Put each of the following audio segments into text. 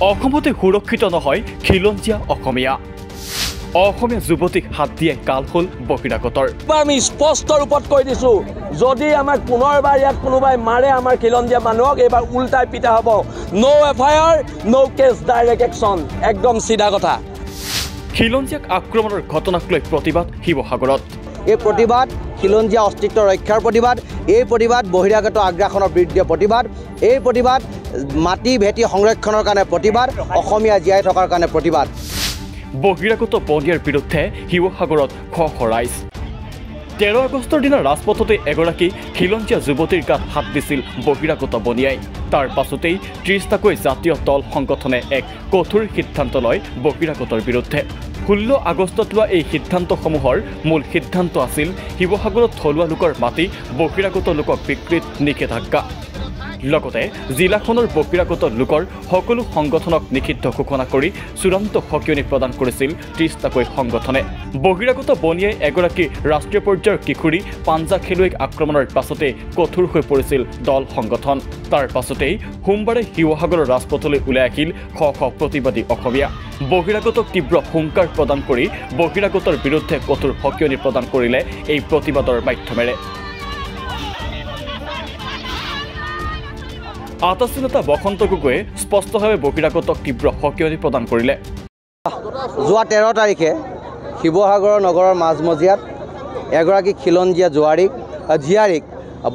অসমতে সুৰক্ষিত নহয় খিলঞ্জীয়া অসমীয়া অসমীয়া যুৱতীক হাত দিয়ে কাল হ'ল বহিৰাগতৰ আমি স্পষ্ট ৰূপত কৈ দিছো যদি আমাক পুনৰবাৰ ইয়াত কোনোবাই মাৰে আমাৰ খিলঞ্জীয়া মানুহক এইবাৰ উল্টাই পিটা হ'ব নো এফআইআৰ নো কেছ ডাইৰেক্ট একশ্যন একদম সিধা কথা খিলঞ্জীয়াক আক্ৰমণৰ ঘটনাক লৈ প্ৰতিবাদ শিৱসাগৰত এই প্ৰতিবাদ খিলঞ্জীয়া অস্তিত্ব ৰক্ষাৰ প্ৰতিবাদ এই প্ৰতিবাদ বহিৰাগত আগ্ৰাসনৰ বিৰুদ্ধে প্ৰতিবাদ এই প্ৰতিবাদ মাটি ভেটি সংৰক্ষণৰ কাৰণে প্ৰতিবাদ অসমীয়া জীয়াই থকাৰ কাৰণে প্ৰতিবাদ বহিৰাগত বনিয়াৰ বিৰুদ্ধে শিৱসাগৰত খৰাইছ 13 আগষ্টৰ দিনা ৰাজপথতে এগৰাকী খিলঞ্জীয়া যুৱতীৰ গাত হাত দিছিল বহিৰাগত বনিয়াই তাৰ পাছতেই 30টাকৈ জাতীয় দল সংগঠনে এক কঠোৰ সিদ্ধান্ত লয় বহিৰাগতৰ বিৰুদ্ধে 16 আগষ্টত লোৱা এই সিদ্ধান্তসমূহৰ মূল সিদ্ধান্ত আছিল শিৱসাগৰত থলুৱা লোকৰ মাটি বহিৰাগত লোকক বিক্ৰীত নিষেধাজ্ঞা লগতে জিলাখনৰ বহিৰাগত লোকৰ সকলো সংগঠনক নিষিদ্ধ ঘোষণা কৰি চূড়ান্ত সকিয়নি প্ৰদান কৰিছিল 30টাকৈ সংগঠনে বহিৰাগত বনিয়াই এগৰাকী ৰাষ্ট্ৰীয় পৰ্যায়ৰ কিশোৰী পাঞ্জা খেলুৱৈক আক্ৰমণৰ পাছতে কঠোৰ হৈ পৰিছিল দল সংগঠন তাৰ পাছতেই সোমবাৰে শিৱসাগৰৰ ৰাজপথলৈ ওলাই আহিল শ প্ৰতিবাদী অসমীয়া বহিৰাগতক তীব্ৰ হুংকাৰ প্ৰদান কৰি বহিৰাগতৰ বিৰুদ্ধে কঠোৰ সকিয়নি প্ৰদান কৰিলে এই প্ৰতিবাদৰ মাধ্যমেৰে আটাচি নেতা বসন্ত গগৈয়ে স্পষ্টভাৱে বহিৰাগতক তীব্ৰ সকিয়নি প্ৰদান কৰিলে যোৱা 13 তাৰিখে শিৱসাগৰৰ নগৰৰ মাজমজিয়াত এগৰাকী খিলঞ্জীয়া জীয়াৰীক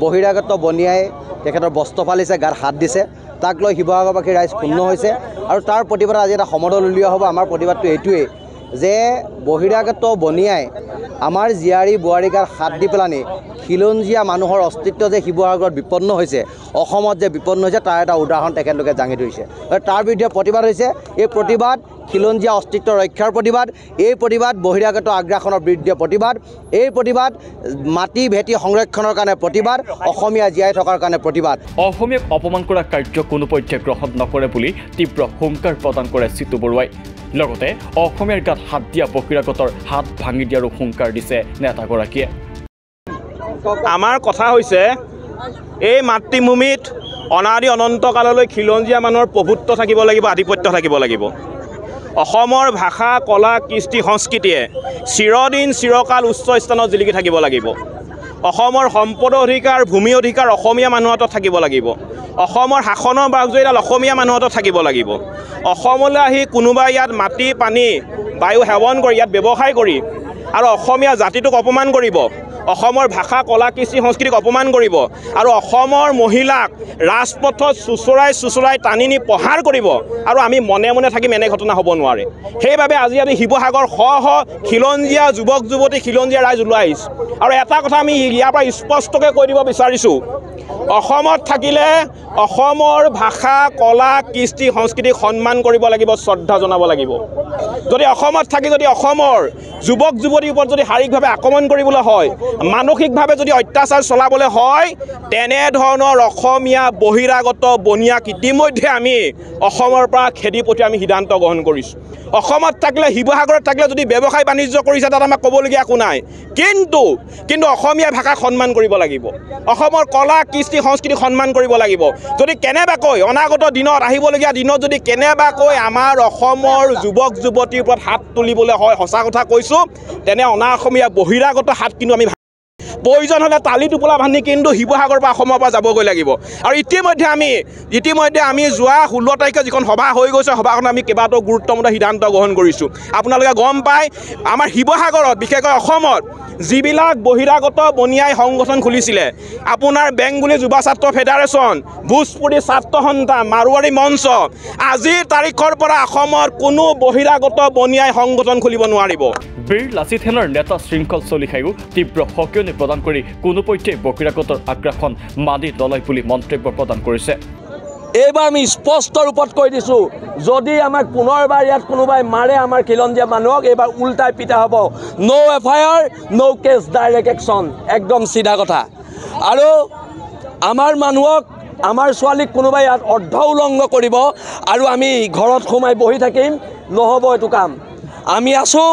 বহিৰাগত বনিয়াই তেখেতৰ বস্ত্ৰ ফালিছে গাত হাত দিছে তাক লৈ শিৱসাগৰবাসী ৰাইজ ক্ষুণ্ণ হৈছে আৰু তাৰ প্ৰতিবাদত আজি এটা সমদল উলিওৱা হ'ব আমাৰ প্ৰতিবাদটো এইটোৱেই যে বহিৰাগত বনিয়াই আমাৰ জীয়াৰী বোৱাৰী গাত হাত দি পেলানি খিলঞ্জীয়া মানুহৰ অস্তিত্ব যে শিৱসাগৰত বিপন্ন হৈছে অসমত যে বিপন্ন হৈছে তাৰ এটা উদাহৰণ তেখেতলোকে দাঙি ধৰিছে তাৰ বিৰুদ্ধে প্ৰতিবাদ হৈছে এই প্ৰতিবাদ খিলঞ্জীয়া অস্তিত্ব ৰক্ষাৰ প্ৰতিবাদ এই প্ৰতিবাদ বহিৰাগত আগ্ৰাসনৰ বিৰুদ্ধে প্ৰতিবাদ এই প্ৰতিবাদ মাটি ভেটি সংৰক্ষণৰ কাৰণে প্ৰতিবাদ অসমীয়া জীয়াই থকাৰ কাৰণে প্ৰতিবাদ অসমীয়াক অপমান কৰা কাৰ্য কোনো পধ্যে গ্ৰহণ নকৰে বুলি তীব্ৰ হুংকাৰ প্ৰদান কৰে চিতু বৰুৱাই লগতে অসমীয়াৰ গাত হাত দিয়া বহিৰাগতৰ হাত ভাঙি দিয়াৰো হুংকাৰ দিছে নেতাগৰাকীয়ে আমাৰ কথা হৈছে এই মাতৃভূমিত অনাদি অনন্ত কাললৈ খিলঞ্জীয়া মানুহৰ প্ৰভুত্ব থাকিব লাগিব আধিপত্য থাকিব লাগিব অসমৰ ভাষা কলা কৃষ্টি সংস্কৃতিয়ে চিৰদিন চিৰকাল উচ্চ স্থানত জিলিকি থাকিব লাগিব অসমৰ সম্পদ অধিকাৰ ভূমি অধিকাৰ অসমীয়া মানুহৰ হাতত থাকিব লাগিব অসমৰ শাসনৰ বাঘজৰীডাল অসমীয়া মানুহৰ হাতত থাকিব লাগিব অসমলৈ আহি কোনোবাই ইয়াত মাটি পানী বায়ু সেৱন কৰি ইয়াত ব্যৱসায় কৰি আৰু অসমীয়া জাতিটোক অপমান কৰিব অসমৰ ভাষা কলা কৃষ্টি সংস্কৃতিক অপমান কৰিব আৰু অসমৰ মহিলাক ৰাজপথত চুচৰাই টানি নি প্ৰহাৰ কৰিব আৰু আমি মনে মনে থাকিম এনে ঘটনা হ'ব নোৱাৰে সেইবাবে আজি আমি শিৱসাগৰ শ খিলঞ্জীয়া যুৱক যুৱতী খিলঞ্জীয়া ৰাইজ ওলাই আহিছোঁ আৰু এটা কথা আমি ইয়াৰ পৰা স্পষ্টকৈ কৈ দিব বিচাৰিছোঁ অসমত থাকিলে অসমৰ ভাষা কলা কৃষ্টি সংস্কৃতিক সন্মান কৰিব লাগিব শ্ৰদ্ধা জনাব লাগিব যদি অসমত থাকি যদি অসমৰ যুৱক যুৱতীৰ ওপৰত যদি শাৰীৰিকভাৱে আক্ৰমণ কৰিবলৈ হয় মানসিকভাৱে যদি অত্যাচাৰ চলাবলৈ হয় তেনেধৰণৰ অসমীয়া বহিৰাগত বনিয়াক ইতিমধ্যে আমি অসমৰ পৰা খেদি পঠিয়াই আমি সিদ্ধান্ত গ্ৰহণ কৰিছোঁ অসমত থাকিলে শিৱসাগৰত থাকিলে যদি ব্যৱসায় বাণিজ্য কৰিছে তাত আমাক ক'বলগীয়া একো নাই কিন্তু অসমীয়া ভাষাক সন্মান কৰিব লাগিব অসমৰ কলা কৃষ্টি সংস্কৃতি সন্মান কৰিব লাগিব যদি কেনেবাকৈ অনাগত দিনত আহিবলগীয়া দিনত যদি কেনেবাকৈ আমাৰ অসমৰ যুৱক যুৱতীৰ ওপৰত হাত তুলিবলৈ হয় সঁচা কথা কৈছোঁ তেনে অনা অসমীয়া বহিৰাগত হাত কিন্তু আমি প্ৰয়োজন হ'লে তালি টোপোলা বান্ধি কিন্তু শিৱসাগৰৰ পৰা অসমৰ পৰা যাবগৈ লাগিব আৰু ইতিমধ্যে আমি যোৱা 16 তাৰিখে যিখন সভা হৈ গৈছে সভাখনত আমি কেইবাটাও গুৰুত্বপূৰ্ণ সিদ্ধান্ত গ্ৰহণ কৰিছোঁ আপোনালোকে গম পায় আমাৰ শিৱসাগৰত বিশেষকৈ অসমত যিবিলাক বহিৰাগত বনিয়াই সংগঠন খুলিছিলে আপোনাৰ বেংগলী যুৱ ছাত্ৰ ফেডাৰেশ্যন ভোজপুৰী ছাত্ৰ সন্থা মাৰোৱাৰী মঞ্চ আজিৰ তাৰিখৰ পৰা অসমত কোনো বহিৰাগত বনিয়াই সংগঠন খুলিব নোৱাৰিব বীৰ লাচিত সেনাৰ নেতা শৃংখল চলিহায়ো তীব্ৰ সকিয়নি প্ৰদান কৰি কোনো পধ্যে বহিৰাগতৰ আগ্ৰাসন মানি নলয় বুলি মন্তব্য প্ৰদান কৰিছে এইবাৰ আমি স্পষ্ট ৰূপত কৈ দিছোঁ যদি আমাক পুনৰবাৰ ইয়াত কোনোবাই মাৰে আমাৰ খিলঞ্জীয়া মানুহক এইবাৰ উল্টাই পিটা হ'ব নো এফআইআৰ নো কেছ ডাইৰেক্ট একশ্যন একদম সিধা কথা আৰু আমাৰ মানুহক আমাৰ ছোৱালীক কোনোবাই ইয়াত অৰ্ধ উলংঘ কৰিব আৰু আমি ঘৰত সোমাই বহি থাকিম নহ'ব এইটো কাম আমি আছোঁ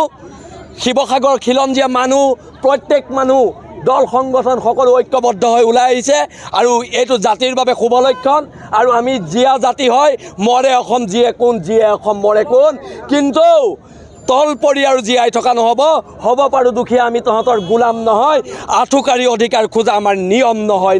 শিৱসাগৰ খিলঞ্জীয়া মানুহ প্ৰত্যেক মানুহ দল সংগঠন সকলো ঐক্যবদ্ধ হৈ ওলাই আহিছে আৰু এইটো জাতিৰ বাবে শুভ লক্ষণ আৰু আমি জীয়া জাতি হয় মৰে অসম জীয়ে কোন জীয়ে অসম মৰে কোন কিন্তু তল পৰি আৰু জীয়াই থকা নহ'ব হ'ব পাৰোঁ দুখীয়া আমি তহঁতৰ গোলাম নহয় আঁঠুকাৰী অধিকাৰ খোজা আমাৰ নিয়ম নহয়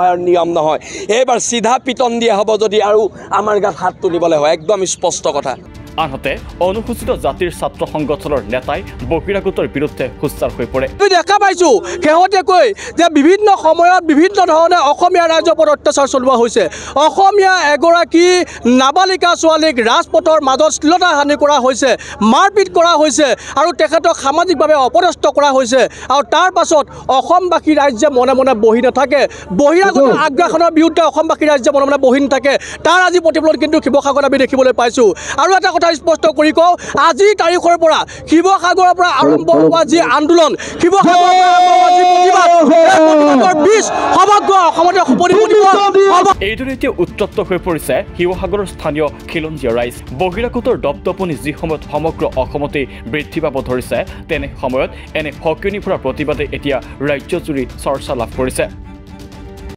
আৰু নিয়ম নহয় এইবাৰ চিধা পিটন দিয়া হ'ব যদি আৰু আমাৰ গাত হাত তুলিবলৈ হয় একদম স্পষ্ট কথা আনহাতে অনুসূচিত জাতিৰ ছাত্ৰ সংগঠনৰ নেতাই বহিৰাগতৰ বিৰুদ্ধে সোচ্চাৰ হৈ পৰে আমি দেখা পাইছোঁ শেহতীয়াকৈ যে বিভিন্ন সময়ত বিভিন্ন ধৰণে অসমীয়া ৰাইজৰ ওপৰত অত্যাচাৰ চলোৱা হৈছে অসমীয়া এগৰাকী নাবালিকা ছোৱালীক ৰাজপথৰ মাজত শ্লীলতা হানি কৰা হৈছে মাৰপিট কৰা হৈছে আৰু তেখেতক সামাজিকভাৱে অপদস্থ কৰা হৈছে আৰু তাৰ পাছত অসমবাসী ৰাইজে মনে মনে বহি নাথাকে বহিৰাগত আগ্ৰাসনৰ বিৰুদ্ধে অসমবাসী ৰাইজে মনে মনে বহি নাথাকে তাৰ আজি প্ৰতিফলন কিন্তু শিৱসাগৰত আমি দেখিবলৈ পাইছোঁ আৰু এটা স্পষ্ট কৰি কওঁ আজিৰ তাৰিখৰ পৰা শিৱসাগৰৰ পৰা আৰম্ভ হোৱা যি আন্দোলন শিৱসাগৰৰ পৰা আৰম্ভ হোৱা যি প্ৰতিবাদৰ বীজ সমগ্ৰ অসমতে উপনীত হ'ব এইদৰে এতিয়া উত্তপ্ত হৈ পৰিছে শিৱসাগৰৰ স্থানীয় খিলঞ্জীয়া ৰাইজ বহিৰাগতৰ দপদপনি যি সময়ত সমগ্ৰ অসমতেই বৃদ্ধি পাব ধৰিছে তেনে সময়ত এনে হকিনি ভৰা প্ৰতিবাদে এতিয়া ৰাজ্যজুৰি চৰ্চা লাভ কৰিছে